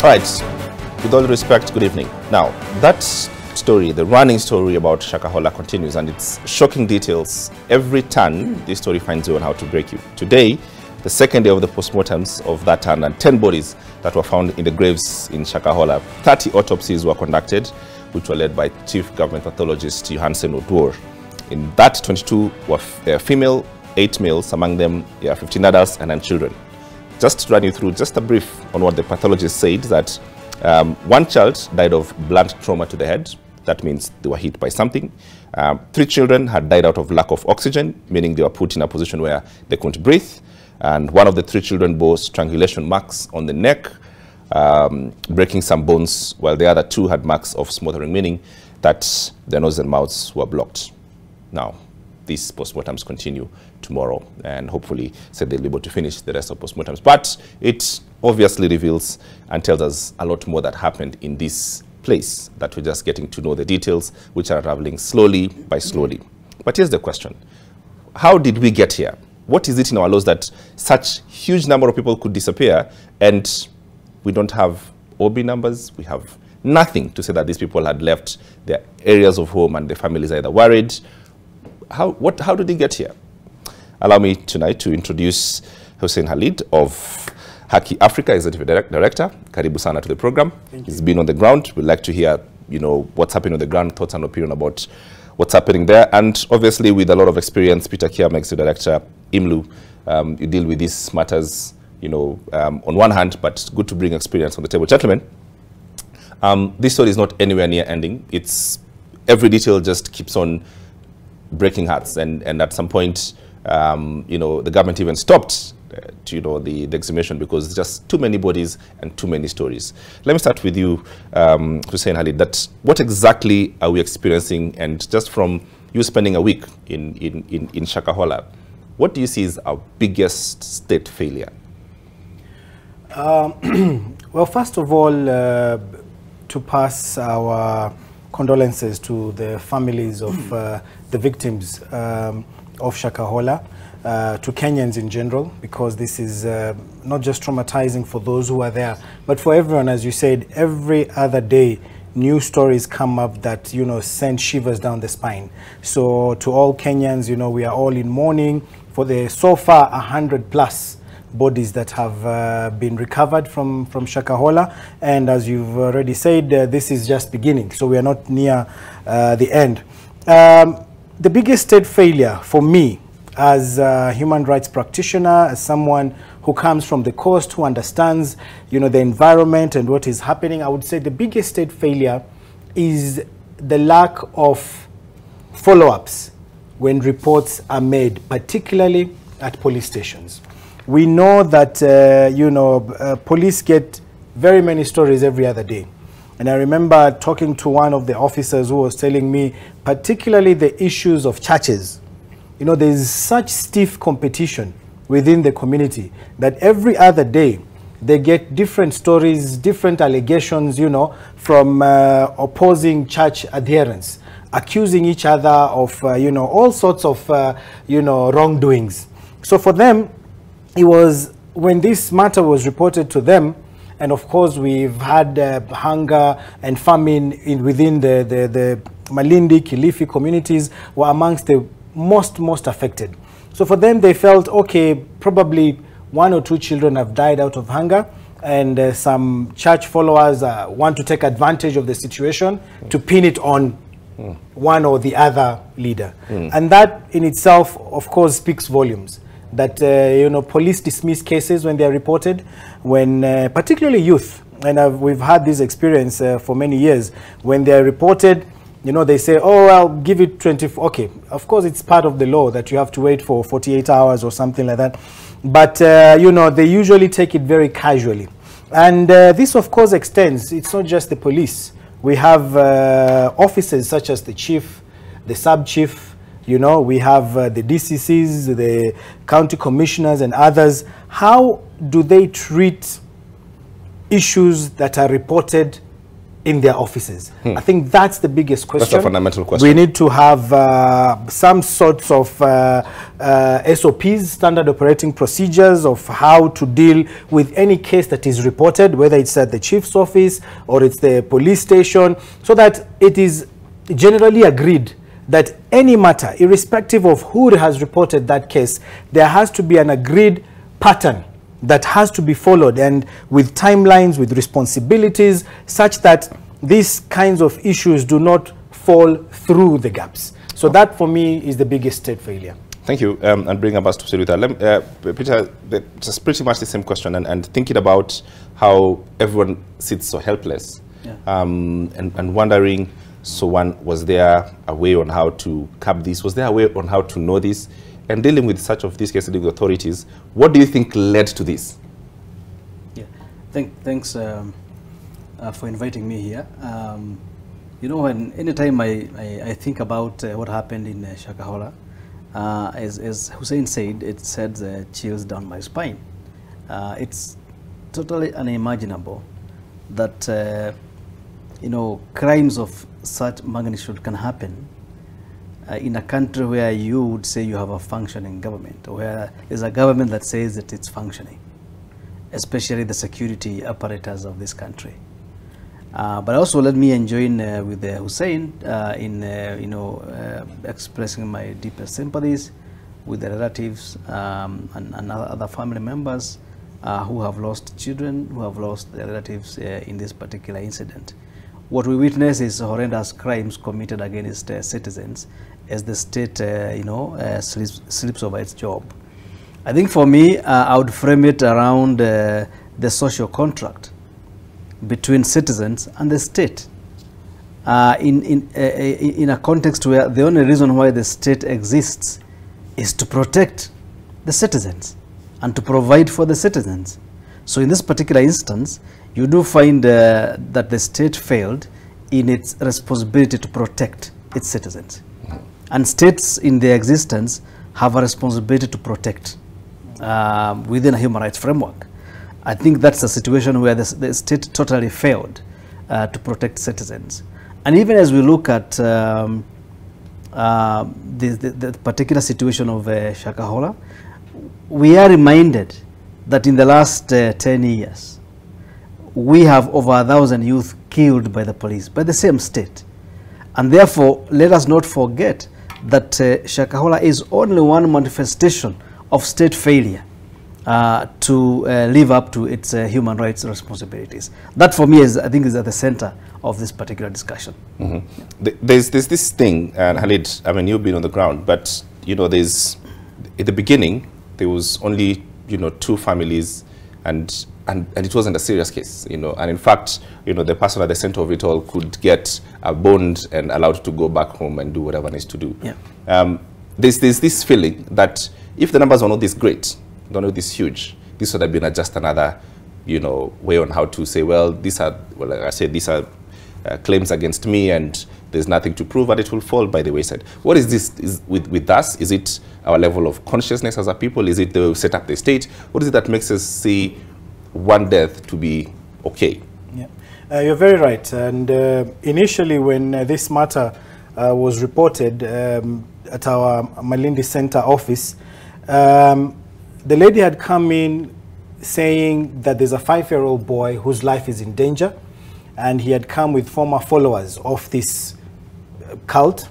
All right, with all respect, good evening. Now, that story, the running story about Shakahola continues, and it's shocking details. Every turn, this story finds you on how to break you. Today, the second day of the postmortems of that turn, and 10 bodies that were found in the graves in Shakahola. 30 autopsies were conducted, which were led by Chief Government Pathologist Johansen Odwor. In that, 22 were female, 8 males, among them 15 adults and 9 children. Just to run you through just a brief on what the pathologist said, that one child died of blunt trauma to the head. That means they were hit by something. 3 children had died out of lack of oxygen, meaning they were put in a position where they couldn't breathe. And one of the 3 children bore strangulation marks on the neck, breaking some bones, while the other 2 had marks of smothering, meaning that their noses and mouths were blocked. Now, these postmortems continue tomorrow, and hopefully they'll be able to finish the rest of postmortems. But it obviously reveals and tells us a lot more that happened in this place, that we're just getting to know the details, which are unraveling slowly by slowly. But here's the question. How did we get here? What is it in our laws that such huge number of people could disappear, and we don't have OB numbers? We have nothing to say that these people had left their areas of home and the families are either worried. How did they get here? Allow me tonight to introduce Hussein Khalid of Haki Africa, Executive Director. Karibu sana to the program. He's been on the ground. We'd like to hear, what's happening on the ground, thoughts and opinion about what's happening there. And obviously with a lot of experience, Peter Kiam, Executive Director, IMLU, you deal with these matters, on one hand, but good to bring experience on the table. Gentlemen, this story is not anywhere near ending. It's every detail just keeps on breaking hearts, and at some point, the government even stopped, the exhumation, because there's just too many bodies and too many stories. Let me start with you, Hussein Khalid. That what exactly are we experiencing? And just from you spending a week in Shakahola, what do you see as our biggest state failure? Well, first of all, to pass our condolences to the families of the victims of Shakahola, to Kenyans in general, because this is not just traumatizing for those who are there, but for everyone. As you said, every other day new stories come up that send shivers down the spine. So to all Kenyans, we are all in mourning for the so far 100+ bodies that have been recovered from Shakahola, and as you've already said, this is just beginning, so we are not near the end. The biggest state failure for me as a human rights practitioner, as someone who comes from the coast, who understands the environment and what is happening, I would say the biggest state failure is the lack of follow-ups when reports are made, particularly at police stations. We know that, police get very many stories every other day. And I remember talking to one of the officers who was telling me, particularly the issues of churches. There's such stiff competition within the community that every other day they get different stories, different allegations, from opposing church adherents, accusing each other of, all sorts of, wrongdoings. So for them, it was when this matter was reported to them, and of course we've had hunger and famine within the Malindi, Kilifi communities were amongst the most affected. So for them, they felt, okay, probably 1 or 2 children have died out of hunger, and some church followers want to take advantage of the situation to pin it on one or the other leader. And that in itself, of course, speaks volumes. That police dismiss cases when they are reported, when particularly youth, and we've had this experience for many years, when they are reported, they say, oh, I'll give it 24. Okay, of course it's part of the law that you have to wait for 48 hours or something like that, but they usually take it very casually. And this of course extends, it's not just the police. We have officers such as the chief, the sub-chief, we have the DCCs, the county commissioners and others. How do they treat issues that are reported in their offices? I think that's the biggest question. That's a fundamental question. We need to have some sorts of SOPs, standard operating procedures, of how to deal with any case that is reported, whether it's at the chief's office or it's the police station, so that it is generally agreed that any matter, irrespective of who has reported that case, there has to be an agreed pattern that has to be followed, and with timelines, with responsibilities, such that these kinds of issues do not fall through the gaps. So that, for me, is the biggest state failure. Thank you, and bring us to Sirita. Peter, just pretty much the same question, and thinking about how everyone sits so helpless, and wondering, so was there a way on how to curb this? Was there a way on how to know this? And dealing with such of these cases with authorities, what do you think led to this? Yeah, thanks for inviting me here. You know, anytime I think about what happened in Shakahola, as Hussein said, it sends chills down my spine. It's totally unimaginable that you know, crimes of such magnitude can happen in a country where you would say you have a functioning government, where there's a government that says that it's functioning, especially the security apparatus of this country. But also let me join with Hussein in you know, expressing my deepest sympathies with the relatives and other family members who have lost children, who have lost their relatives in this particular incident. What we witness is horrendous crimes committed against citizens as the state, you know, slips over its job. I think for me, I would frame it around the social contract between citizens and the state. In a context where the only reason why the state exists is to protect the citizens and to provide for the citizens. So in this particular instance, you do find that the state failed in its responsibility to protect its citizens. And states in their existence have a responsibility to protect within a human rights framework. I think that's a situation where the state totally failed to protect citizens. And even as we look at the particular situation of Shakahola, we are reminded that in the last 10 years, we have over 1,000 youth killed by the police, by the same state. And therefore, let us not forget that Shakahola is only one manifestation of state failure to live up to its human rights responsibilities. That, for me, I think is at the center of this particular discussion. There's this thing, and Khalid, I mean, you've been on the ground, but, you know, there's, at the beginning, there was only, you know, 2 families, and it wasn't a serious case, you know, and in fact, you know, the person at the center of it all could get a bond and allowed to go back home and do whatever needs to do. Yeah. There's this feeling that if the numbers are not this great, not this huge, this would have been just another, you know, way on how to say, well, these are, well, like I said, these are claims against me, and there's nothing to prove, and it will fall by the wayside. What is this with us? Is it our level of consciousness as a people? Is it the set up the state? What is it that makes us see one death to be okay? Yeah, you're very right. And initially, when this matter was reported at our Malindi Center office, the lady had come in saying that there's a 5-year-old boy whose life is in danger, and he had come with former followers of this cult,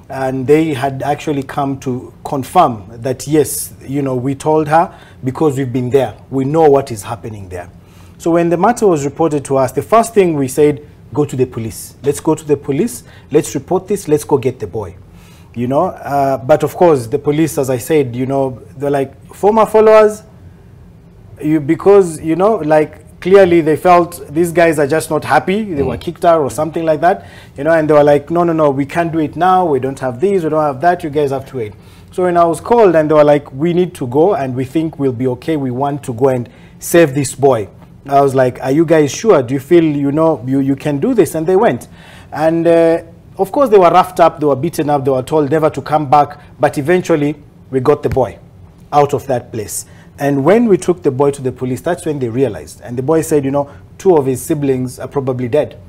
and they had actually come to confirm that, yes, you know, we told her because we've been there. We know what is happening there. So when the matter was reported to us, the first thing we said, go to the police. Let's go to the police. Let's report this. Let's go get the boy. You know, but of course, the police, as I said, you know, they're like, former followers, because, you know, like, clearly they felt these guys are just not happy. They were kicked out or something like that, you know, and they were like, no, we can't do it now. We don't have this, we don't have that. You guys have to wait. So when I was called, and they were like, we need to go, and we think we'll be okay. We want to go and save this boy. I was like, are you guys sure? Do you feel, you know, you can do this? And they went. And of course, they were roughed up. They were beaten up. They were told never to come back. But eventually, we got the boy out of that place. And when we took the boy to the police, that's when they realized. And the boy said, you know, 2 of his siblings are probably dead.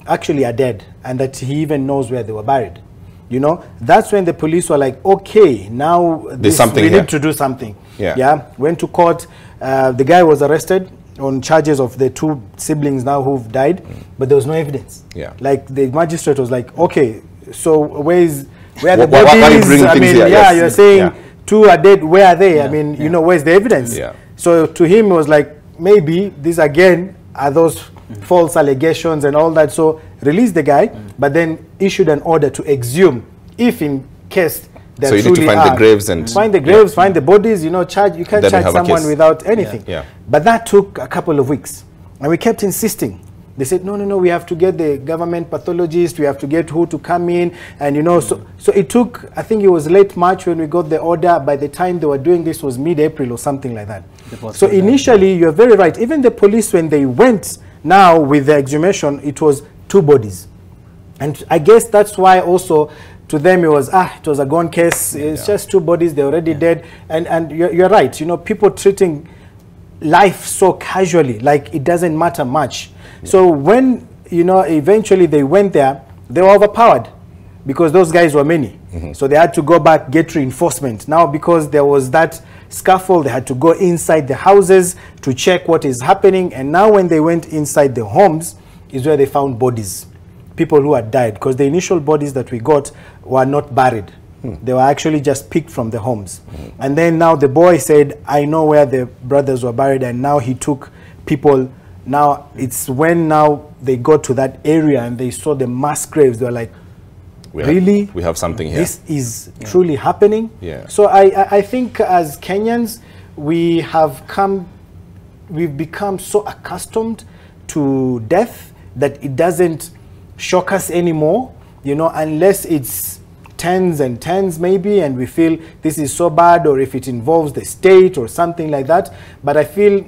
actually are dead, and that he even knows where they were buried. You know, that's when the police were like, okay, now we need to do something. Yeah. Went to court. The guy was arrested on charges of the 2 siblings now who've died, but there was no evidence. Yeah. Like the magistrate was like, okay, so where are the bodies? I mean, you're saying 2 are dead. Where are they? I mean, you know, where's the evidence? Yeah. So to him, it was like, maybe these again are those false allegations and all that. So release the guy, but then issued an order to exhume, if in case there truly are. So you need to find the graves and find the graves, find the bodies. You know, you can't charge someone without anything. But that took a couple of weeks, and we kept insisting. They said, no, we have to get the government pathologist, we have to get who to come in, and you know, so it took, I think it was late March when we got the order. By the time they were doing this was mid-April or something like that. So initially, you're very right, even the police, when they went now with the exhumation, it was 2 bodies. And I guess that's why also to them it was a gone case, it's just 2 bodies, they're already dead. And you're right, you know, people treating life so casually, like it doesn't matter much. So when, you know, eventually they went there, they were overpowered because those guys were many. So they had to go back, get reinforcement. Now because there was that scuffle, they had to go inside the houses to check what is happening. And now when they went inside the homes is where they found bodies, people who had died, because the initial bodies that we got were not buried. They were actually just picked from the homes. And then now the boy said, I know where the brothers were buried, and now he took people. Now it's when now they got to that area and they saw the mass graves, they were like, really? We have something here. This is truly happening. So I think as Kenyans, we've become so accustomed to death that it doesn't shock us anymore, you know, unless it's tens and tens maybe, and we feel this is so bad, or if it involves the state or something like that. But I feel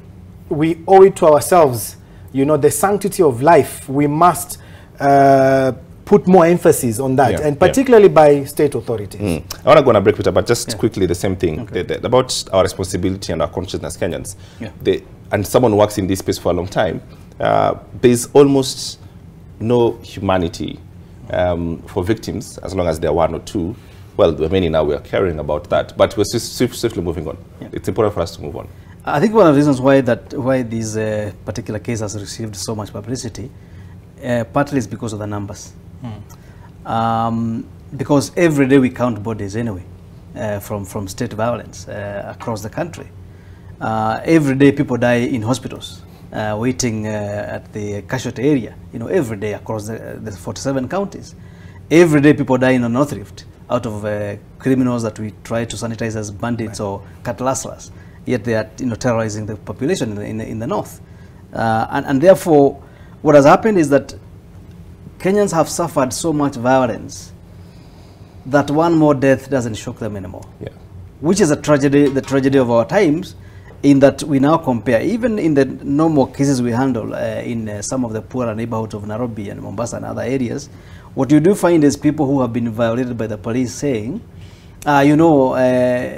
we owe it to ourselves, you know, the sanctity of life. We must put more emphasis on that, and particularly by state authorities. I want to go on a break, Peter, but just quickly the same thing, about our responsibility and our consciousness, Kenyans. And someone who works in this space for a long time, there's almost no humanity for victims, as long as there are 1 or 2. Well, there are many now, we are caring about that, but we're swiftly moving on. It's important for us to move on. I think one of the reasons why this particular case has received so much publicity, partly is because of the numbers. Because every day we count bodies anyway, from state violence across the country. Every day people die in hospitals, waiting at the casualty area, you know, every day across the 47 counties. Every day people die in the North Rift out of criminals that we try to sanitize as bandits or cattle rustlers, yet they are, you know, terrorizing the population in the north. And therefore, what has happened is that Kenyans have suffered so much violence that one more death doesn't shock them anymore. Which is a tragedy, the tragedy of our times, in that we now compare, even in the normal cases we handle in some of the poorer neighborhoods of Nairobi and Mombasa and other areas, what you do find is people who have been violated by the police saying, you know,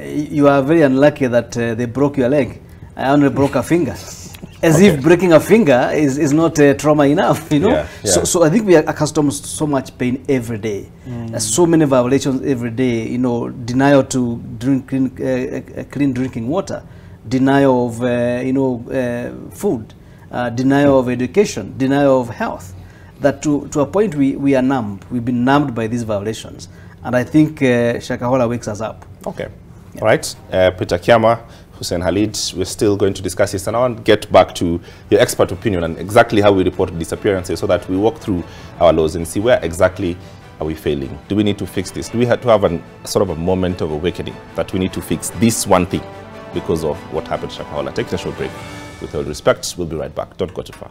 you are very unlucky that they broke your leg. I only broke a finger. As if breaking a finger is not trauma enough, you know. So I think we are accustomed to so much pain every day. So many violations every day, you know, denial to drink clean drinking water, denial of you know, food, denial of education, denial of health. That to a point we are numbed. We've been numbed by these violations, and I think Shakahola wakes us up. All right, Peter Kiama, Hussein Khalid, we're still going to discuss this, and I want to get back to your expert opinion on exactly how we report disappearances, so that we walk through our laws and see where exactly are we failing. Do we need to fix this? Do we have to have a sort of a moment of awakening that we need to fix this one thing because of what happened in Shakahola? Take a short break. With all respect, we'll be right back. Don't go too far.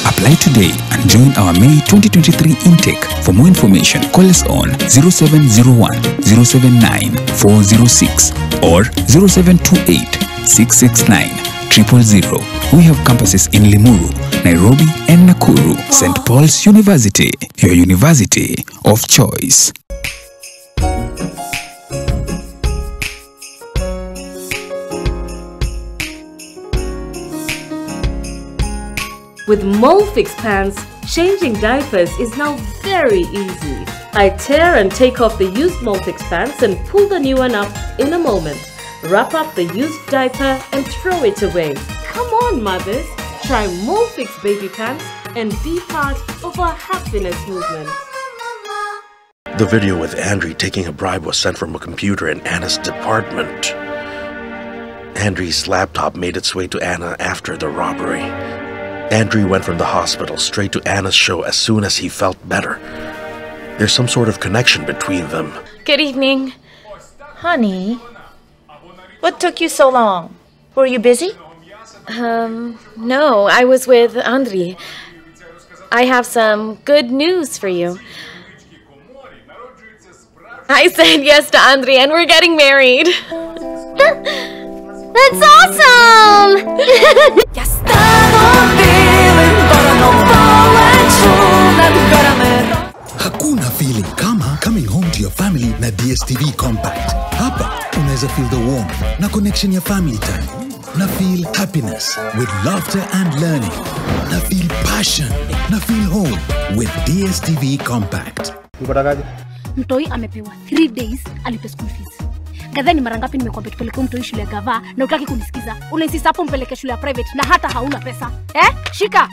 Apply today and join our May 2023 intake. For more information, call us on 0701 079 406 or 0728 669 000. We have campuses in Limuru, Nairobi, and Nakuru. St. Paul's University, your university of choice. With Molfix pants, changing diapers is now very easy. I tear and take off the used Molfix pants and pull the new one up in a moment. Wrap up the used diaper and throw it away. Come on, mothers, try Molfix baby pants and be part of our happiness movement. The video with Andri taking a bribe was sent from a computer in Anna's department. Andri's laptop made its way to Anna after the robbery. Andri went from the hospital straight to Anna's show as soon as he felt better. There's some sort of connection between them. Good evening. Honey, what took you so long? Were you busy? No, I was with Andri. I have some good news for you. I said yes to Andri and we're getting married. That's awesome! Hakuna feeling kama coming home to your family na DSTV Compact. Hapa unaweza feel the warmth na connection ya family time. Na feel happiness with laughter and learning. Na feel passion. Na feel home with DSTV Compact. Mtoi amepewa 3 days alipe school fees. Gadhani mara ngapi nimekuambia tupeleke mtoi shule ya gava na utaki kunisikiza. Unaisisa hapo mpeleke shule ya private na hata hauna pesa. Shika.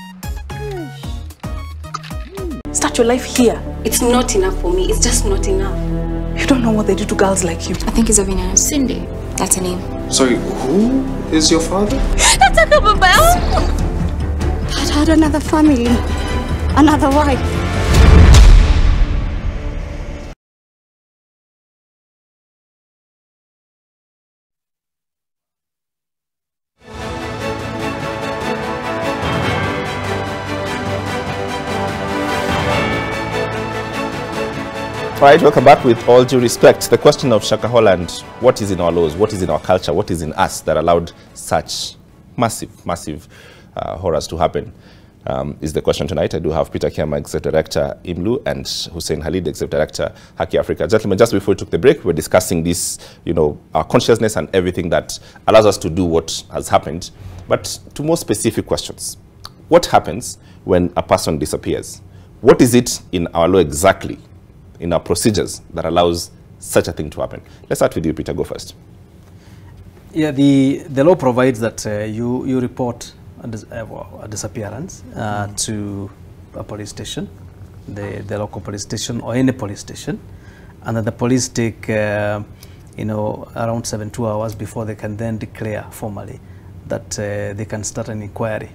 Start your life here. It's not enough for me. It's just not enough. You don't know what they do to girls like you. I think it's Avina. Cindy. That's her name. Sorry, who is your father? That's a couple bell. Dad had another family. Another wife. All right, welcome back. With all due respect, the question of Shakahola and what is in our laws, what is in our culture, what is in us that allowed such massive horrors to happen is the question tonight. I do have Peter Kiama, Executive Director, IMLU, and Hussein Halid, Executive Director, Haki Africa. Gentlemen, just before we took the break, we're discussing this, our consciousness and everything that allows us to do what has happened. But to more specific questions, what happens when a person disappears? What is it in our law exactly, in our procedures, that allows such a thing to happen? Let's start with you, Peter. Go first. Yeah, the law provides that you report a disappearance to a police station, the local police station or any police station, and then the police take around 72 hours before they can then declare formally that they can start an inquiry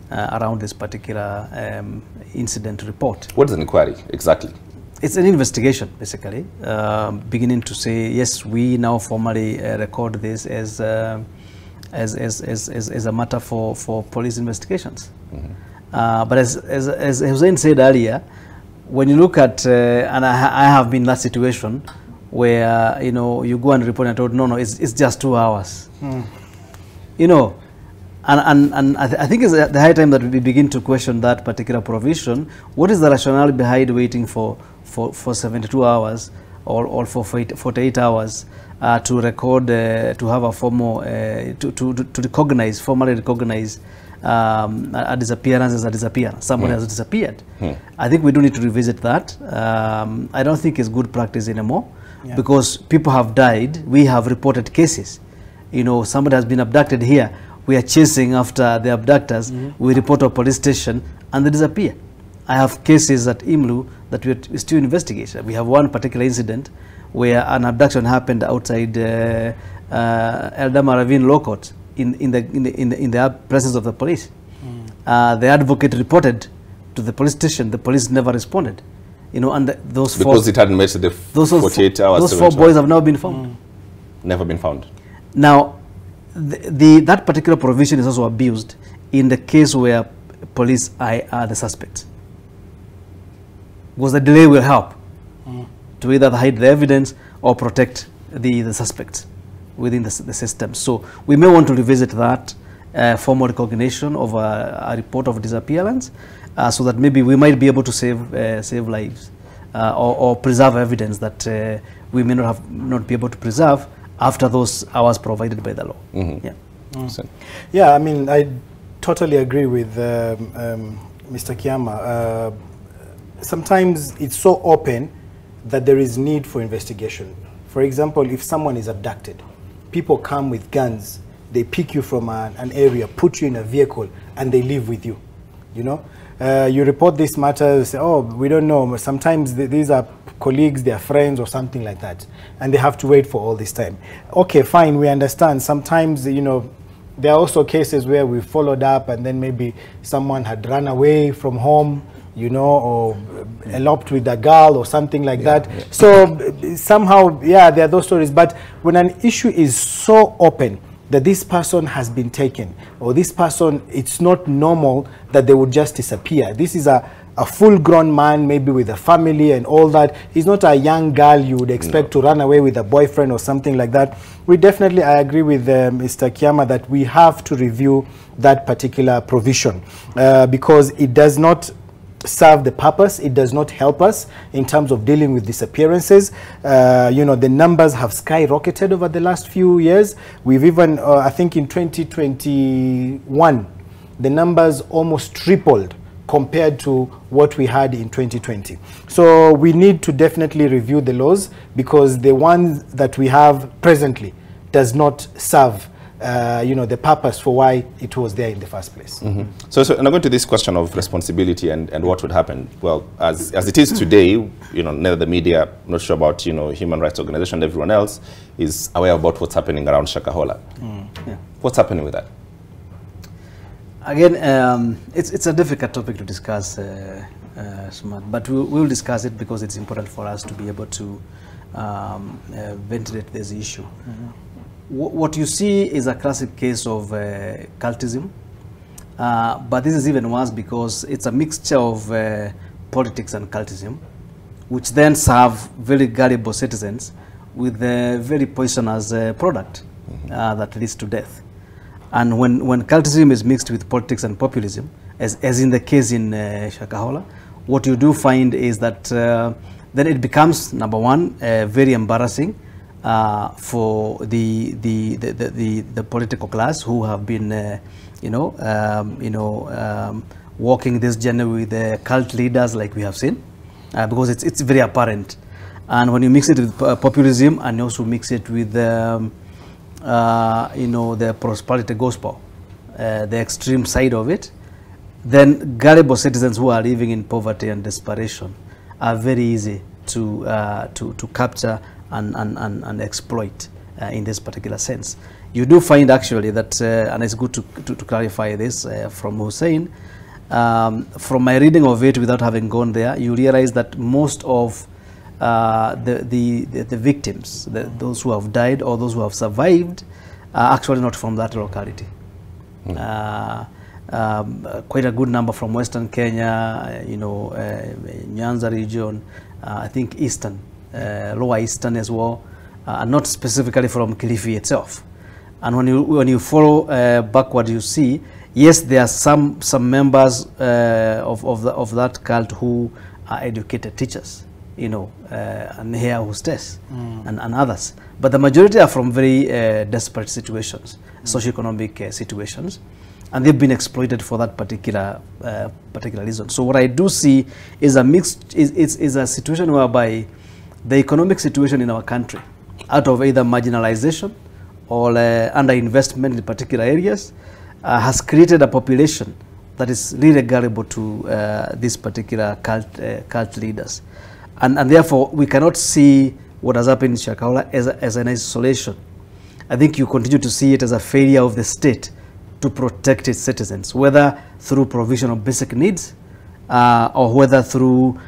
around this particular incident report. What is an inquiry exactly? It's an investigation, basically, beginning to say, yes, we now formally record this as a matter for police investigations. Mm-hmm. But as Hussein said earlier, when you look at, and I have been in that situation where, you go and report and told, no, it's just 2 hours. Mm. And I think it's the high time that we begin to question that particular provision. What is the rationale behind waiting for 72 hours or for 48 hours to record, to have a formal, to formally recognize a disappearance as a disappearance. Someone has disappeared. I think we do need to revisit that. I don't think it's good practice anymore, because people have died. We have reported cases. Somebody has been abducted here. We are chasing after the abductors. We report to a police station and they disappear. I have cases at IMLU that we still investigate. We have one particular incident where an abduction happened outside Eldama Ravine Law Court in the presence of the police. The advocate reported to the police station. The police never responded. And those because it hadn't met the 48 hours. Those 4 boys have now been found. Never been found. Now, that particular provision is also abused in the case where police are the suspects, because the delay will help to either hide the evidence or protect the suspects. within the system. So we may want to revisit that formal recognition of a report of disappearance, so that maybe we might be able to save lives or preserve evidence that we may not be able to preserve after those hours provided by the law. Yeah. Yeah, I mean, I totally agree with Mr. Kiama. Sometimes it's so open that there is need for investigation. For example, if someone is abducted, people come with guns, they pick you from an area, put you in a vehicle, and they live with you. You know, you report this matter, say, oh, we don't know. Sometimes these are colleagues, they are friends or something like that, and they have to wait for all this time. Okay, fine, we understand. Sometimes, you know, there are also cases where we followed up and then maybe someone had run away from home, you know, or eloped with a girl or something like that. Yeah. So somehow, yeah, there are those stories. But when an issue is so open that this person has been taken, or this person, it's not normal that they would just disappear. This is a full-grown man, maybe with a family and all that. He's not a young girl you would expect to run away with a boyfriend or something like that. We definitely, I agree with Mr. Kiama that we have to review that particular provision because it does not serve the purpose. It does not help us in terms of dealing with disappearances. You know, the numbers have skyrocketed over the last few years. We've even, I think in 2021, the numbers almost tripled compared to what we had in 2020. So we need to definitely review the laws because the ones that we have presently does not serve you know, the purpose for why it was there in the first place. So now going to this question of responsibility and what would happen. Well, as it is today, you know, neither the media, not sure about, you know, human rights organization, everyone else is aware about what's happening around Shakahola. Yeah. What's happening with that? Again, it's a difficult topic to discuss, Smart, but we'll discuss it because it's important for us to be able to ventilate this issue. What you see is a classic case of cultism, but this is even worse because it's a mixture of politics and cultism, which then serve very gullible citizens with a very poisonous product that leads to death. And when cultism is mixed with politics and populism, as in the case in Shakahola, what you do find is that then it becomes, number one, very embarrassing for the political class who have been, walking this journey with cult leaders like we have seen, because it's very apparent. And when you mix it with populism and you also mix it with the prosperity gospel, the extreme side of it, then gullible citizens who are living in poverty and desperation are very easy to capture and exploit in this particular sense. You do find actually that, and it's good to clarify this from Hussein, from my reading of it without having gone there, you realize that most of the victims, those who have died or those who have survived, are actually not from that locality. Quite a good number from Western Kenya, Nyanza region, I think Eastern, Lower Eastern as well, not specifically from Kilifi itself. And when you follow backward, you see, yes, there are some members of that cult who are educated teachers, and hair hostess and others. But the majority are from very desperate situations, socioeconomic situations, and they've been exploited for that particular reason. So what I do see is a mixed, is a situation whereby the economic situation in our country, out of either marginalization or underinvestment in particular areas, has created a population that is really gullible to these particular cult leaders. And therefore, we cannot see what has happened in Shakahola as an isolation. I think you continue to see it as a failure of the state to protect its citizens, whether through provision of basic needs or whether through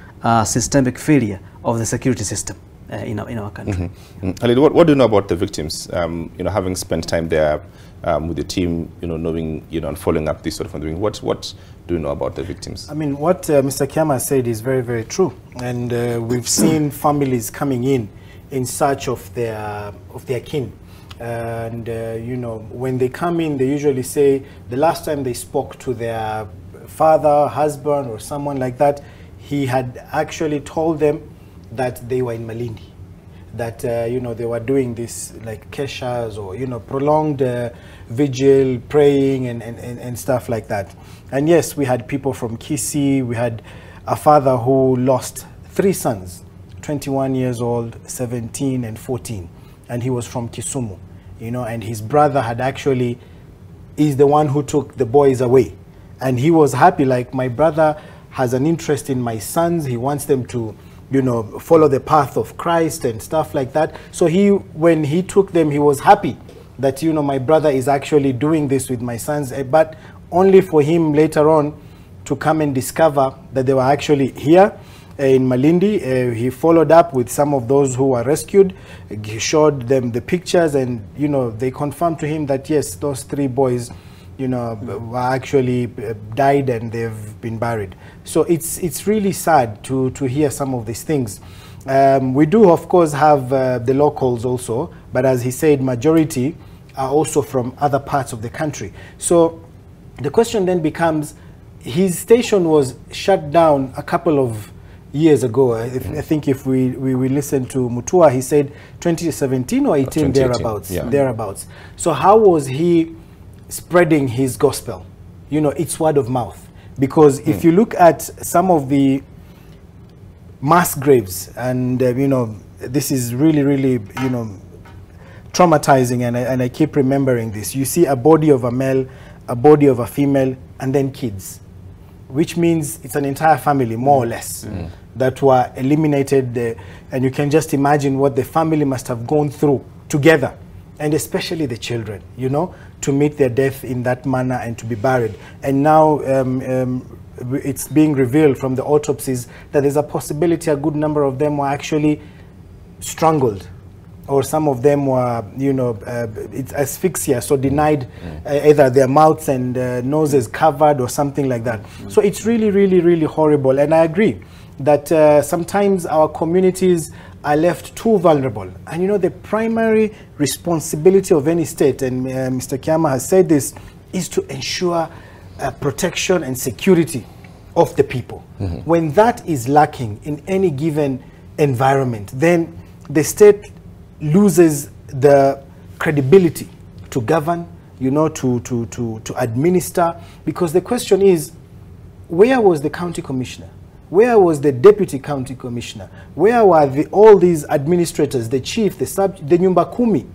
systemic failure of the security system in our country. Khalid, what do you know about the victims? Having spent time there with the team, knowing, and following up this sort of thing, what do you know about the victims? I mean, what Mr. Kiama said is very, very true. And we've seen families coming in search of their kin. And, you know, when they come in, they usually say the last time they spoke to their father, husband, or someone like that, he had actually told them that they were in Malindi. That, you know, they were doing this like keshas or, you know, prolonged vigil, praying and stuff like that. And yes, we had people from Kisii. We had a father who lost 3 sons, 21 years old, 17 and 14. And he was from Kisumu, you know, and his brother had actually, is the one who took the boys away. And he was happy, like, my brother has an interest in my sons. He wants them to, you know, follow the path of Christ and stuff like that. So when he took them, he was happy that, you know, my brother is actually doing this with my sons, but only for him later on to come and discover that they were actually here in Malindi. He followed up with some of those who were rescued. He showed them the pictures, and, you know, they confirmed to him that, yes, those 3 boys, you know, were actually died and they've been buried. So it's really sad to hear some of these things. We do, of course, have the locals also, but as he said, majority are also from other parts of the country. So the question then becomes, his station was shut down a couple of years ago. I think if we listen to Mutua, he said 2017 or 18, thereabouts. So how was he spreading his gospel? You know, it's word of mouth. Because if you look at some of the mass graves, and you know, this is really, really, you know, traumatizing, and I keep remembering this. You see a body of a male, a body of a female, and then kids, which means it's an entire family, more or less, that were eliminated. And you can just imagine what the family must have gone through together, and especially the children, you know, to meet their death in that manner and to be buried. And now it's being revealed from the autopsies that there's a possibility a good number of them were actually strangled, or some of them were, you know, it's asphyxia, so denied either their mouths and noses covered or something like that. So it's really, really, really horrible. And I agree that sometimes our communities are left too vulnerable. And you know, the primary responsibility of any state, and Mr. Kiama has said this, is to ensure protection and security of the people. When that is lacking in any given environment, then the state loses the credibility to govern, you know, to administer. Because the question is, where was the county commissioner? Where was the deputy county commissioner? Where were all these administrators, the chief, the Nyumba Kumi,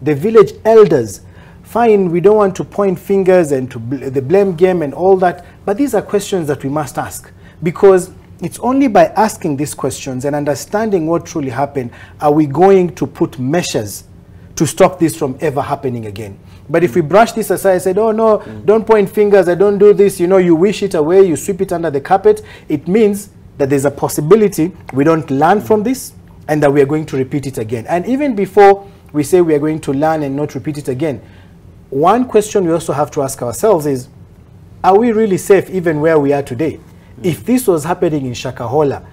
the village elders? Fine, we don't want to point fingers and to the blame game and all that, but these are questions that we must ask, because it's only by asking these questions and understanding what truly happened are we going to put measures to stop this from ever happening again. But if we brush this aside and said, oh no, don't point fingers, I don't do this, you know, you wish it away, you sweep it under the carpet, it means that there's a possibility we don't learn from this and that we are going to repeat it again. And even before we say we are going to learn and not repeat it again, one question we also have to ask ourselves is, are we really safe even where we are today? If this was happening in Shakahola,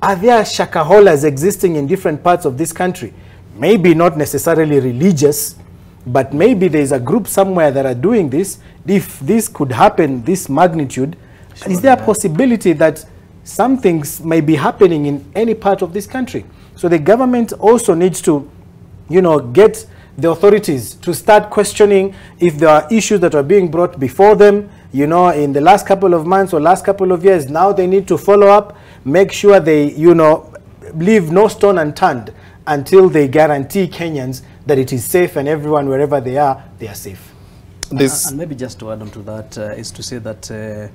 are there Shakaholas existing in different parts of this country? Maybe not necessarily religious, but maybe there's a group somewhere that are doing this. If this could happen, this magnitude, is there a possibility that some things may be happening in any part of this country? So the government also needs to, you know, get the authorities to start questioning if there are issues that are being brought before them, you know, in the last couple of months or last couple of years. Now they need to follow up, make sure they, you know, leave no stone unturned until they guarantee Kenyans that it is safe and everyone, wherever they are safe. And maybe just to add on to that is to say that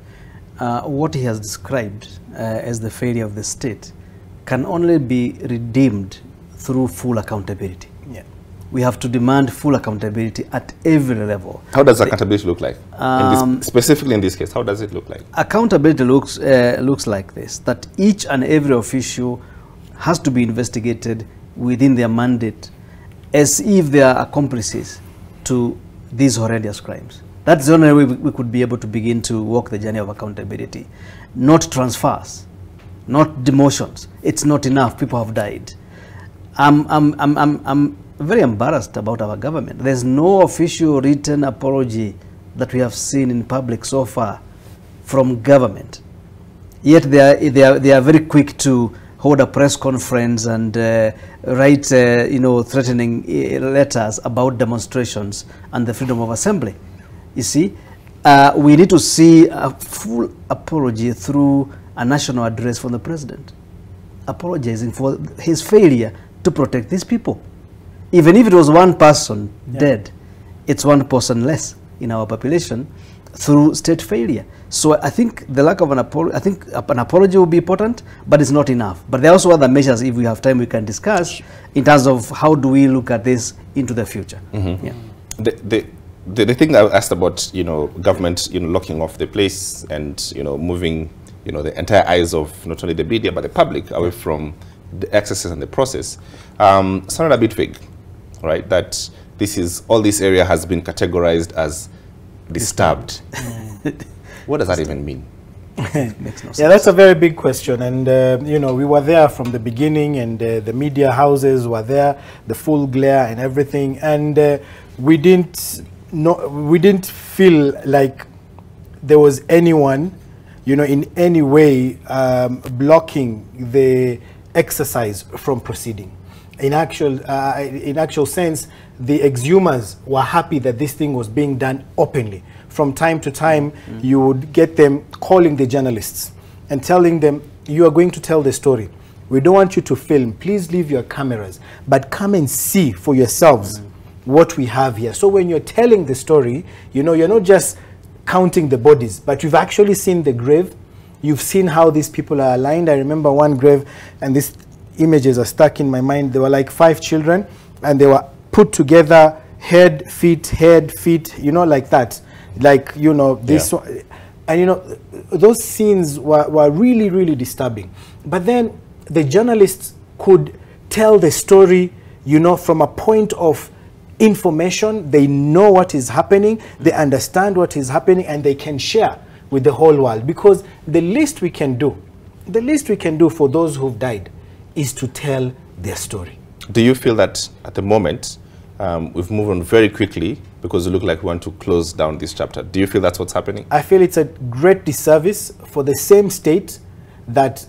what he has described as the failure of the state can only be redeemed through full accountability. Yeah. We have to demand full accountability at every level. How does accountability look like? Specifically in this case, how does it look like? Accountability looks like this, that each and every official has to be investigated within their mandate as if they are accomplices to these horrendous crimes. That's the only way we could be able to begin to walk the journey of accountability. Not transfers, not demotions. It's not enough. People have died. I'm very embarrassed about our government. There's no official written apology that we have seen in public so far from government. Yet they are very quick to hold a press conference and write, threatening letters about demonstrations and the freedom of assembly. You see, we need to see a full apology through a national address from the president, apologizing for his failure to protect these people. Even if it was one person dead, it's one person less in our population through state failure. So I think the lack of an apology will be important, but it's not enough. But there are also other measures, if we have time, we can discuss in terms of how do we look at this into the future. Yeah. The thing I asked about, government, locking off the place and, moving, the entire eyes of not only the media but the public away from the excesses and the process, sounded a bit vague, right? That all this area has been categorized as disturbed. What does that even mean? Makes no sense. Yeah, that's a very big question, and we were there from the beginning, and the media houses were there, the full glare and everything, and we didn't feel like there was anyone, in any way blocking the exercise from proceeding. In actual sense, the exhumers were happy that this thing was being done openly. From time to time, you would get them calling the journalists and telling them, you are going to tell the story. We don't want you to film. Please leave your cameras, but come and see for yourselves what we have here. So when you're telling the story, you're not just counting the bodies, but you've actually seen the grave. You've seen how these people are aligned. I remember one grave, and these images are stuck in my mind. There were like 5 children, and they were put together, head, feet, like that. Like, this one. And, those scenes were really, really disturbing. But then the journalists could tell the story, from a point of information. They know what is happening, they understand what is happening, and they can share with the whole world. Because the least we can do for those who've died is to tell their story. Do you feel that at the moment we've moved on very quickly because we look like we want to close down this chapter? Do you feel that's what's happening? I feel it's a great disservice for the same state that,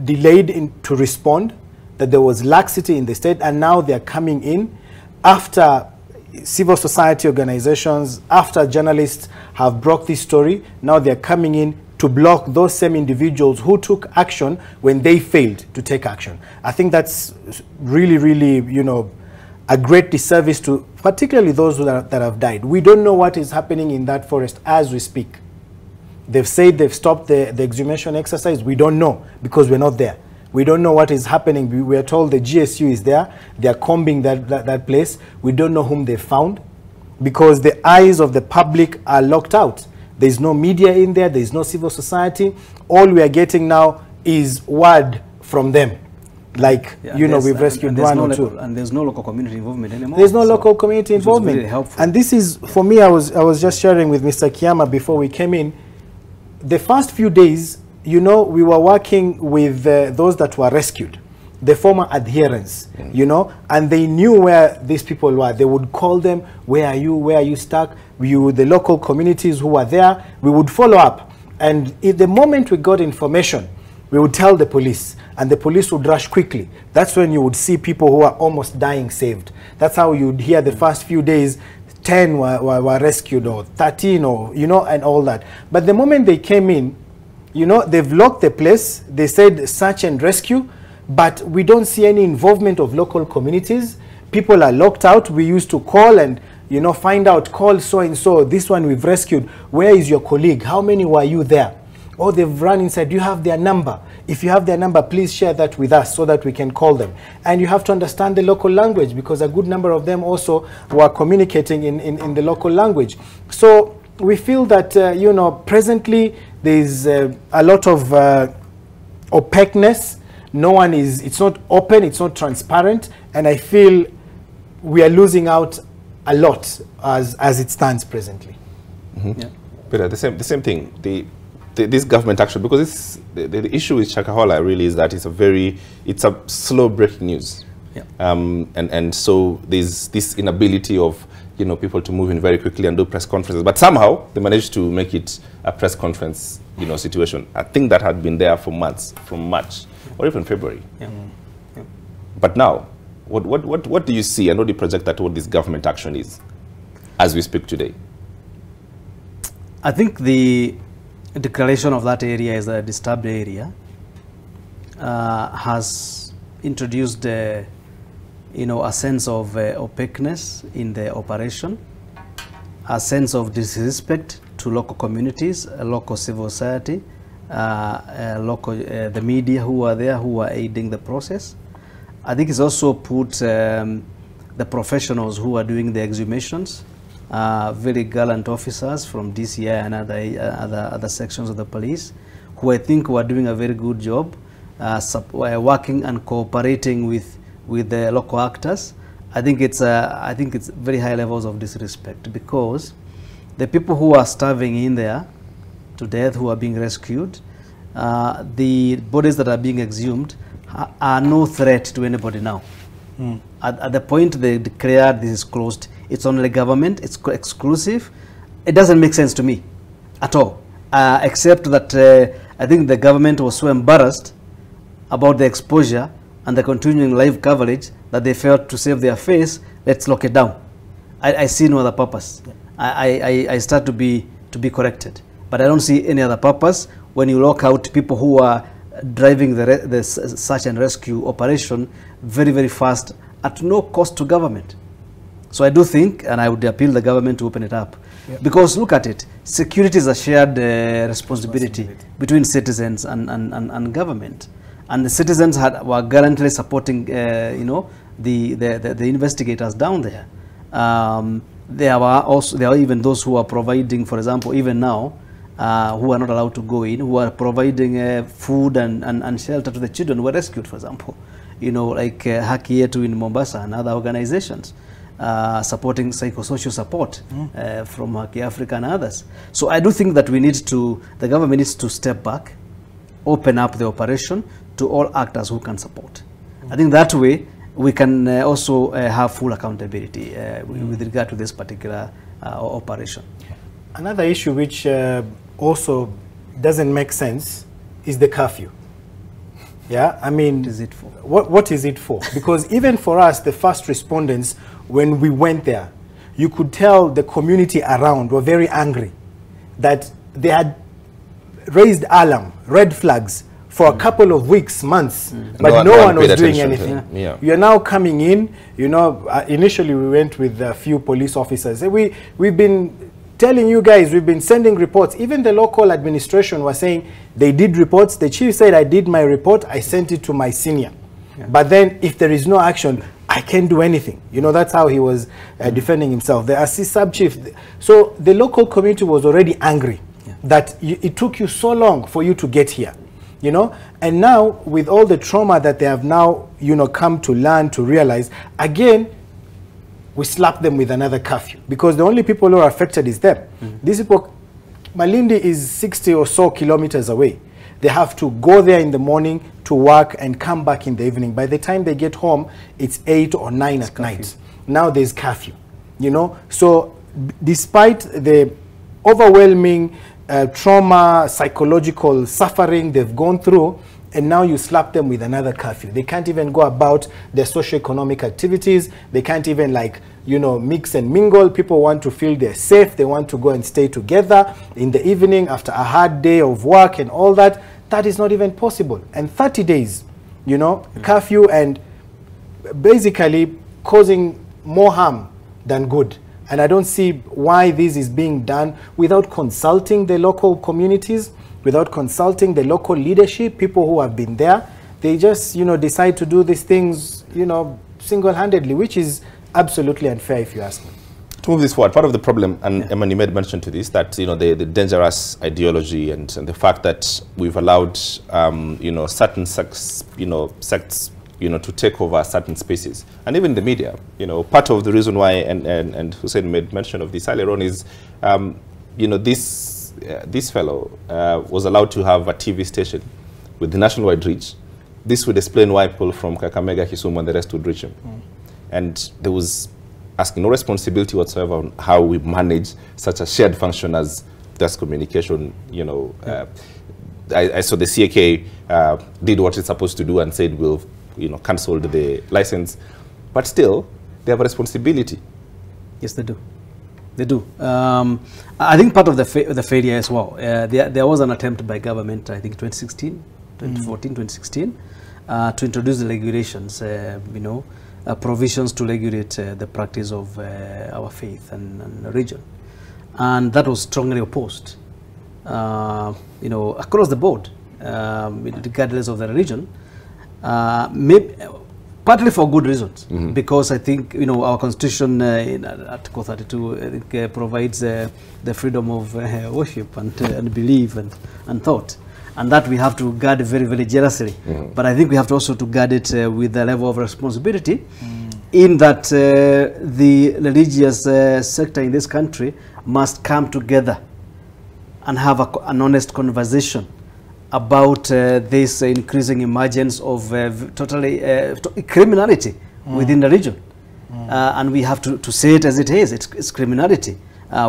delayed to respond, that there was laxity in the state, and now they're coming in after civil society organizations, after journalists have broke this story. Now they're coming in to block those same individuals who took action when they failed to take action. I think that's really, really, a great disservice to particularly those that have died. We don't know what is happening in that forest as we speak. They've said they've stopped the exhumation exercise. We don't know because we're not there. We don't know what is happening. We are told the GSU is there. They are combing that place. We don't know whom they found because the eyes of the public are locked out. There's no media in there. There's no civil society. All we are getting now is word from them. Like, we've rescued one or two. And there's no local community involvement anymore. There's no local community involvement. Really helpful. And this is, for me, I was just sharing with Mr. Kiyama before we came in. The first few days, we were working with those that were rescued, the former adherents, and they knew where these people were. They would call them, where are you stuck? The local communities who were there, we would follow up. And at the moment we got information, we would tell the police, and the police would rush quickly. That's when you would see people who are almost dying saved. That's how you would hear the first few days, 10 were rescued, or 13, or, and all that. But the moment they came in, they've locked the place. They said search and rescue, but we don't see any involvement of local communities. People are locked out. We used to call and, find out, call so-and-so, this one we've rescued. Where is your colleague? How many were you there? Or they've run inside. Do you have their number? If you have their number, please share that with us so that we can call them. And you have to understand the local language because a good number of them also were communicating in the local language. So we feel that, presently there's a lot of opaqueness. It's not open, it's not transparent. And I feel we are losing out a lot as it stands presently. Yeah. But the same thing, this government action, because the issue with Shakahola really is that it's a slow breaking news. And so there's this inability of people to move in very quickly and do press conferences. But somehow they managed to make it a press conference situation. I think that had been there for months, from March or even February. But now, what do you see and what do you project that what this government action is as we speak today? I think the declaration of that area as a disturbed area has introduced a sense of opaqueness in the operation, a sense of disrespect to local communities, local civil society, the media who are there, who are aiding the process. I think it's also put the professionals who are doing the exhumations, very gallant officers from DCI and other sections of the police, who I think were doing a very good job, working and cooperating with the local actors. I think it's very high levels of disrespect, because the people who are starving in there to death, who are being rescued, the bodies that are being exhumed are no threat to anybody now. At the point they declare this is closed, it's only government, it's exclusive. It doesn't make sense to me at all, except that I think the government was so embarrassed about the exposure and the continuing live coverage that they felt to save their face, let's lock it down. I see no other purpose. I start to be corrected, but I don't see any other purpose when you lock out people who are driving the search and rescue operation very, very fast at no cost to government. So I do think, and I would appeal the government to open it up, because look at it, security is a shared responsibility between citizens and government. And the citizens were currently supporting, the investigators down there. There are even those who are providing, for example, even now, who are not allowed to go in, who are providing food and shelter to the children who were rescued, for example. Like Haki Yetu in Mombasa and other organizations, supporting psychosocial support from Haki Africa and others. So I do think that the government needs to step back, open up the operation to all actors who can support. I think that way we can also have full accountability with regard to this particular operation. Another issue which also doesn't make sense is the curfew. Yeah, I mean, what is it for? What is it for? Because even for us, the first respondents, when we went there, you could tell the community around were very angry that they had raised alarm, red flags, for a couple of weeks, months, but no one was doing anything. You are now coming in, initially we went with a few police officers. We've been telling you guys, we've been sending reports. Even the local administration was saying they did reports. The chief said, I did my report, I sent it to my senior. But then if there is no action, I can't do anything. That's how he was defending himself. The assist sub-chief. So the local community was already angry that it took you so long for you to get here. And now with all the trauma that they have now, come to learn, to realize, again, we slap them with another curfew, because the only people who are affected is them. These people, Malindi is 60 or so kilometers away. They have to go there in the morning to work and come back in the evening. By the time they get home, it's 8 or 9 at night. Now there's curfew, So despite the overwhelming trauma, psychological suffering they've gone through, and now you slap them with another curfew. They can't even go about their socio-economic activities. They can't even mix and mingle. People want to feel they're safe. They want to go and stay together in the evening after a hard day of work and all that. That is not even possible. And 30 days, curfew, and basically causing more harm than good. And I don't see why this is being done without consulting the local communities, without consulting the local leadership, people who have been there. They just, decide to do these things, single-handedly, which is absolutely unfair, if you ask me. To move this forward, part of the problem, and Emma, you made mention to this, that, the dangerous ideology and the fact that we've allowed, certain sects, to take over certain spaces, and even the media. Part of the reason why, and Hussein made mention of this earlier on, is, this fellow was allowed to have a TV station with the nationwide reach, this would explain why people from Kakamega, Kisumu, and the rest would reach him. And there was asking no responsibility whatsoever on how we manage such a shared function as just communication. You know, I saw the CAK did what it's supposed to do and said we'll, you know, cancel the license, but still they have a responsibility. Yes, they do. They do. I think part of the failure as well. There was an attempt by government, I think 2016, 2014, 2016, to introduce the regulations. You know. Provisions to regulate the practice of our faith and religion, and that was strongly opposed, you know, across the board, regardless of the religion, maybe, partly for good reasons, because I think, you know, our constitution in Article 32 I think, provides the freedom of worship and belief and thought. And that we have to guard very, very jealously. But I think we have to also to guard it with a level of responsibility, in that the religious sector in this country must come together and have an honest conversation about this increasing emergence of totally criminality within the region. And we have to say it as it is. It's criminality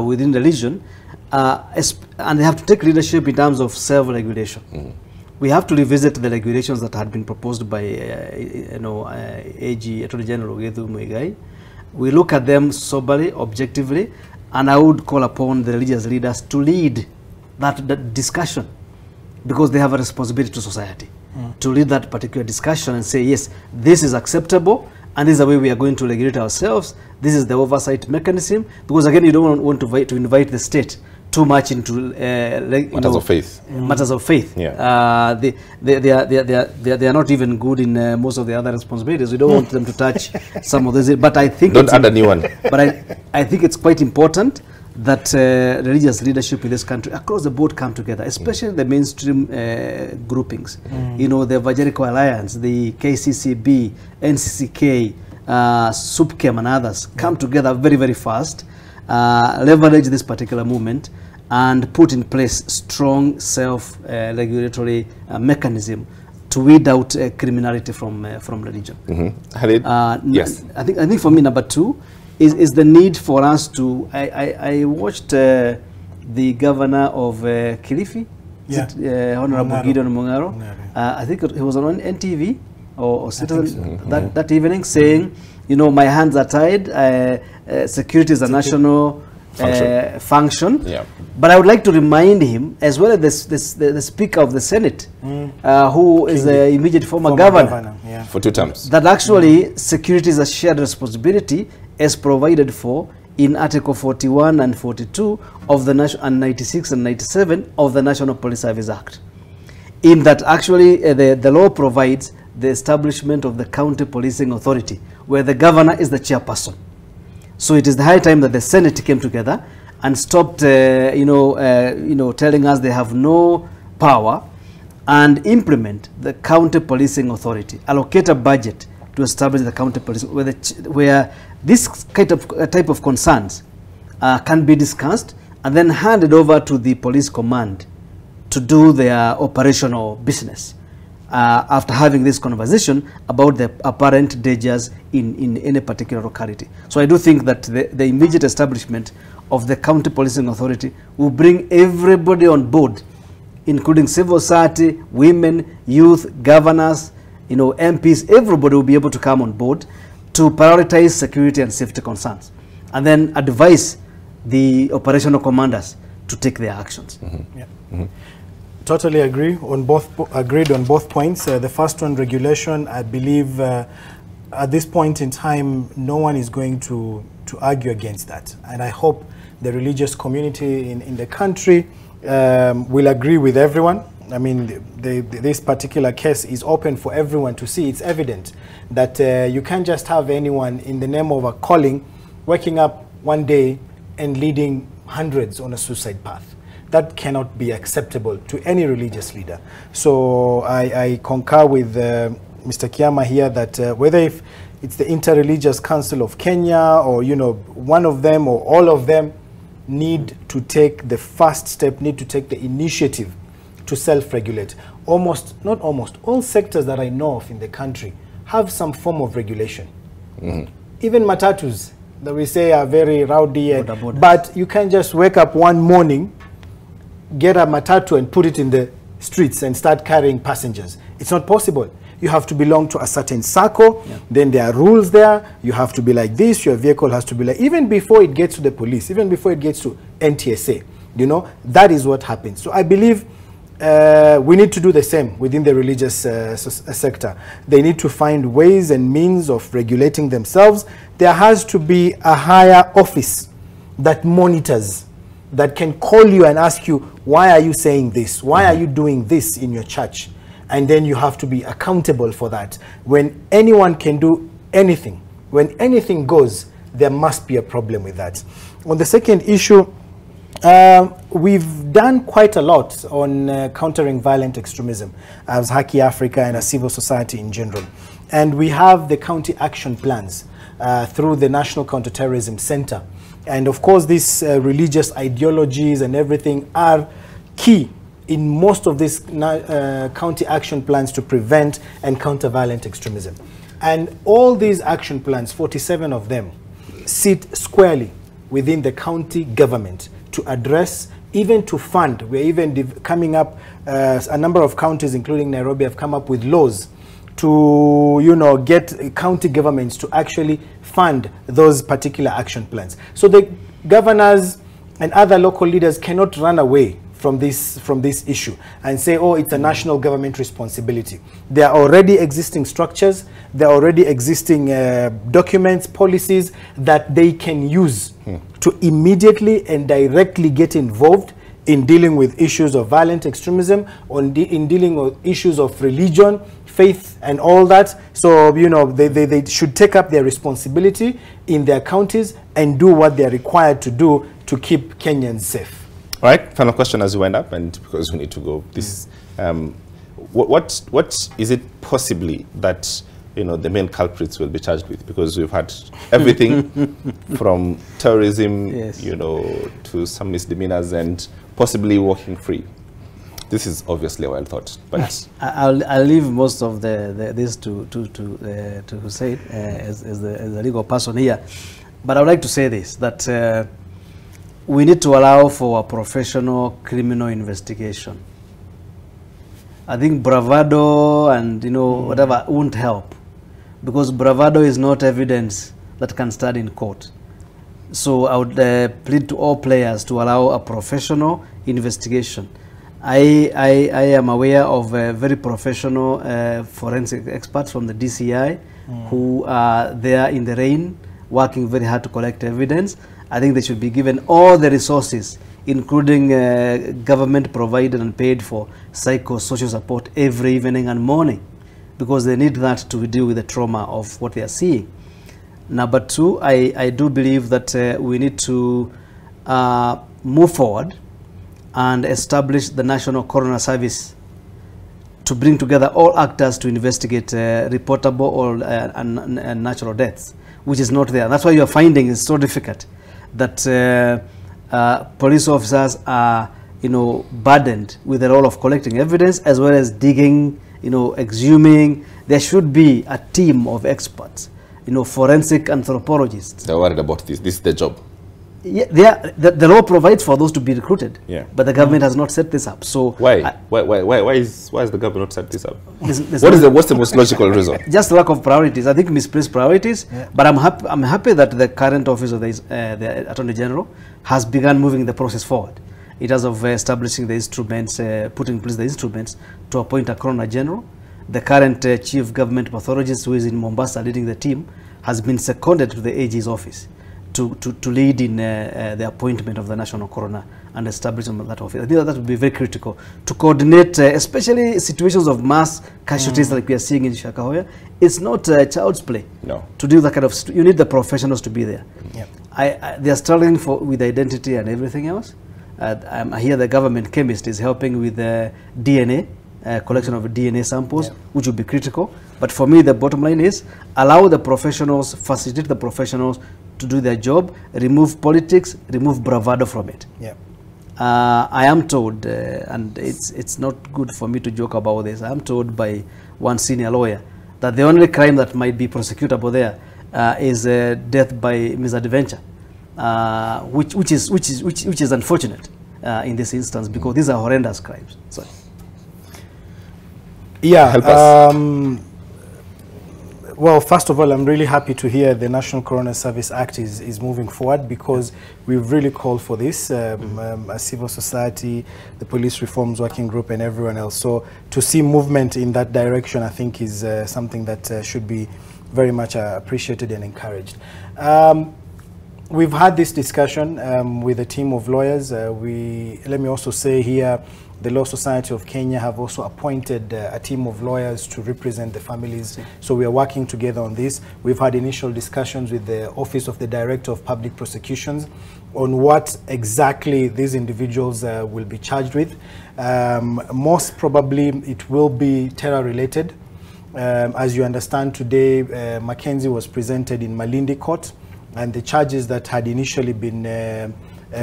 within the region. And they have to take leadership in terms of self-regulation. We have to revisit the regulations that had been proposed by you know, AG Attorney General Gethu Muigai. We look at them soberly, objectively, and I would call upon the religious leaders to lead that discussion, because they have a responsibility to society to lead that particular discussion and say, yes, this is acceptable, and this is the way we are going to regulate ourselves. This is the oversight mechanism, because again, you don't want to invite the state too much into matters of faith. Matters of faith. Yeah. They are not even good in most of the other responsibilities. We don't want them to touch some of those. But I think don't add a new one. But I think it's quite important that religious leadership in this country across the board come together, especially the mainstream groupings. You know, the Evangelical Alliance, the KCCB, NCCK, SUPKEM, and others come together very, very fast. Leverage this particular movement and put in place strong self-regulatory mechanism to weed out criminality from religion. Yes. I think for me, number two is the need for us to. I watched the governor of Kilifi, Honorable Gideon Mungaro. I think he was on NTV or Citizen that evening, saying, you know, my hands are tied. Security is a national function. Yeah. But I would like to remind him, as well as the Speaker of the Senate, who is the immediate former governor for 2 terms, that actually security is a shared responsibility as provided for in Article 41 and 42 of the and 96 and 97 of the National Police Service Act. In that actually the law provides the establishment of the County Policing Authority, where the governor is the chairperson. So it is the high time that the Senate came together and stopped, telling us they have no power, and implement the County Policing Authority, allocate a budget to establish the County Policing, where this type of concerns can be discussed and then handed over to the police command to do their operational business. After having this conversation about the apparent dangers in any particular locality. So I do think that the immediate establishment of the County Policing Authority will bring everybody on board, including civil society, women, youth, governors, you know, MPs. Everybody will be able to come on board to prioritize security and safety concerns, and then advise the operational commanders to take their actions. Totally agree on agreed on both points. The first one, regulation, I believe at this point in time, no one is going to argue against that. And I hope the religious community in the country will agree with everyone. I mean, this particular case is open for everyone to see. It's evident that you can't just have anyone in the name of a calling waking up one day and leading hundreds on a suicide path. That cannot be acceptable to any religious leader. So I concur with Mr. Kiama here that whether if it's the Interreligious Council of Kenya or, you know, one of them or all of them need to take the first step, need to take the initiative to self-regulate. all sectors that I know of in the country have some form of regulation. Even matatus that we say are very rowdy, but you can't just wake up one morning, get a matatu and put it in the streets and start carrying passengers. It's not possible. You have to belong to a certain circle, then there are rules there. You have to be like this, your vehicle has to be like, even before it gets to the police, even before it gets to NTSA, you know, that is what happens. So I believe we need to do the same within the religious sector. They need to find ways and means of regulating themselves. There has to be a higher office that monitors, that can call you and ask you, why are you saying this? Why are you doing this in your church? And then you have to be accountable for that. When anyone can do anything, when anything goes, there must be a problem with that. On the second issue, we've done quite a lot on countering violent extremism as Haki Africa and as civil society in general. And we have the county action plans through the National Counterterrorism Center. And of course, these religious ideologies and everything are key in most of these county action plans to prevent and counter violent extremism. And all these action plans, 47 of them, sit squarely within the county government to address, even to fund. We're even coming up, a number of counties, including Nairobi, have come up with laws to, you know, get county governments to actually fund those particular action plans. So the governors and other local leaders cannot run away from this issue and say, oh, it's a national government responsibility. There are already existing structures, there are already existing documents, policies that they can use to immediately and directly get involved in dealing with issues of violent extremism, in dealing with issues of religion, faith, and all that. So, you know, they should take up their responsibility in their counties and do what they're required to do to keep Kenyans safe. All right, final question as we wind up, and because we need to go. This, what is it possibly that, you know, the main culprits will be charged with? Because we've had everything from terrorism, you know, to some misdemeanors and possibly walking free. This is obviously a wild thought, but I'll leave most of this to Hussein as the legal person here. But I would like to say this, that we need to allow for a professional criminal investigation. I think bravado and, you know, whatever won't help, because bravado is not evidence that can stand in court. So I would plead to all players to allow a professional investigation. I am aware of very professional forensic experts from the DCI who are there in the rain, working very hard to collect evidence. I think they should be given all the resources, including government provided and paid for psychosocial support every evening and morning, because they need that to deal with the trauma of what they are seeing. Number two, I do believe that we need to move forward and establish the National Coroner Service to bring together all actors to investigate reportable or natural deaths, which is not there. That's why you're finding it's so difficult that police officers are, you know, burdened with the role of collecting evidence as well as digging, you know, exhuming. There should be a team of experts, you know, forensic anthropologists. They're worried about this. This is their job. Yeah, the law provides for those to be recruited. Yeah. But the government has not set this up. So why is the government not set this up? What's the most logical reason? Just lack of priorities. I think misplaced priorities. Yeah. But I'm happy that the current office of the Attorney General has begun moving the process forward. It has of establishing the instruments, putting in place the instruments to appoint a Coroner General. The current Chief Government Pathologist, who is in Mombasa leading the team, has been seconded to the AG's office to lead in the appointment of the National Coroner and establishment of that office. I think that would be very critical to coordinate, especially situations of mass casualties like we are seeing in Shakahola. It's not child's play. No. To do that kind of, you need the professionals to be there. Yep. They are struggling with identity and everything else. I hear the government chemist is helping with DNA, collection of DNA samples, which would be critical. But for me, the bottom line is allow the professionals, facilitate the professionals to do their job, remove politics, remove bravado from it. Yeah. I am told, and it's not good for me to joke about this, I am told by one senior lawyer that the only crime that might be prosecutable there is death by misadventure, which is unfortunate in this instance, because these are horrendous crimes. So, yeah, help us. Well, first of all, I'm really happy to hear the National Coroner Service Act is moving forward, because we've really called for this, as civil society, the Police Reforms Working Group and everyone else. So to see movement in that direction, I think is something that should be very much appreciated and encouraged. We've had this discussion with a team of lawyers. Let me also say here, the Law Society of Kenya have also appointed a team of lawyers to represent the families. So we are working together on this. We've had initial discussions with the Office of the Director of Public Prosecutions on what exactly these individuals will be charged with. Most probably it will be terror related. As you understand today, Mackenzie was presented in Malindi Court, and the charges that had initially been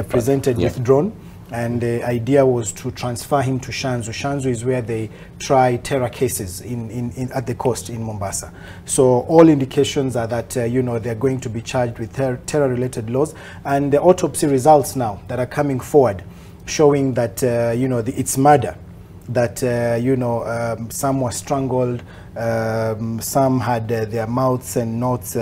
presented withdrawn. And the idea was to transfer him to Shanzu. Shanzu is where they try terror cases at the coast in Mombasa. So all indications are that you know, they're going to be charged with terror-related laws. And the autopsy results now that are coming forward, showing that you know, it's murder. That you know, some were strangled, some had their mouths and notes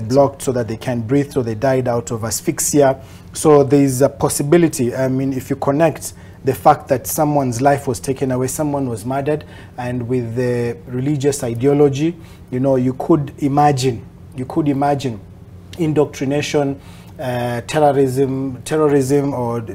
blocked so that they can't breathe, so they died out of asphyxia. So there's a possibility, I mean, if you connect the fact that someone's life was taken away, someone was murdered, and with the religious ideology, you know, you could imagine indoctrination, terrorism, or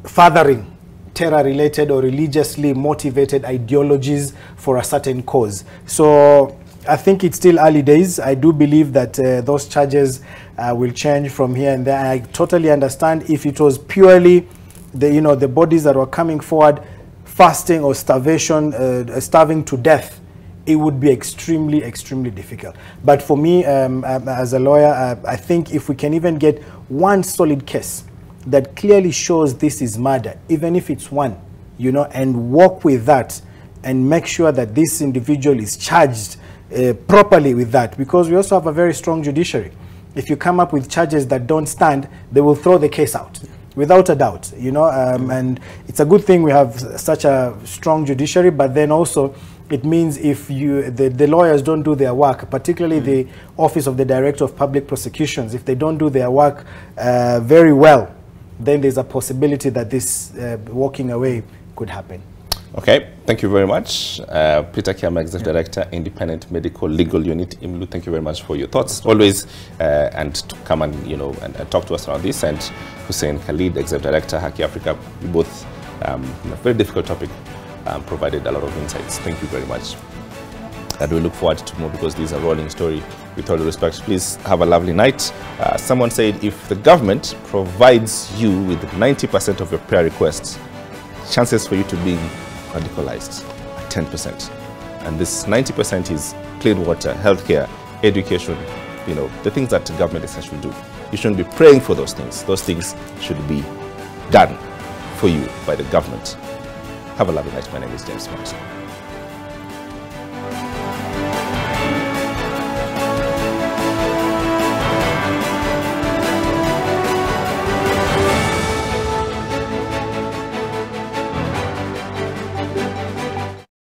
furthering terror-related or religiously motivated ideologies for a certain cause. So I think it's still early days. I do believe that those charges will change from here and there. I totally understand if it was purely the bodies that were coming forward fasting or starvation, starving to death, it would be extremely, extremely difficult. But for me, as a lawyer, I think if we can even get one solid case that clearly shows this is murder, even if it's one, you know, and work with that and make sure that this individual is charged properly with that, because we also have a very strong judiciary. If you come up with charges that don't stand, they will throw the case out, without a doubt, you know, and it's a good thing we have such a strong judiciary, but then also it means if the lawyers don't do their work, particularly the Office of the Director of Public Prosecutions, if they don't do their work very well, then there's a possibility that this walking away could happen. Okay, thank you very much. Peter Kiama, Executive Director, Independent Medical Legal Unit, IMLU. Thank you very much for your thoughts, always, and to come and, you know, and talk to us around this. And Hussein Khalid, Executive Director, Haki Africa, you both, in a very difficult topic, provided a lot of insights. Thank you very much. And we look forward to more, because these are rolling story. With all due respect, please have a lovely night. Someone said if the government provides you with 90% of your prayer requests, chances for you to be radicalized at 10%. And this 90% is clean water, healthcare, education, you know, the things that the government essentially do. You shouldn't be praying for those things. Those things should be done for you by the government. Have a lovely night. My name is James Martin.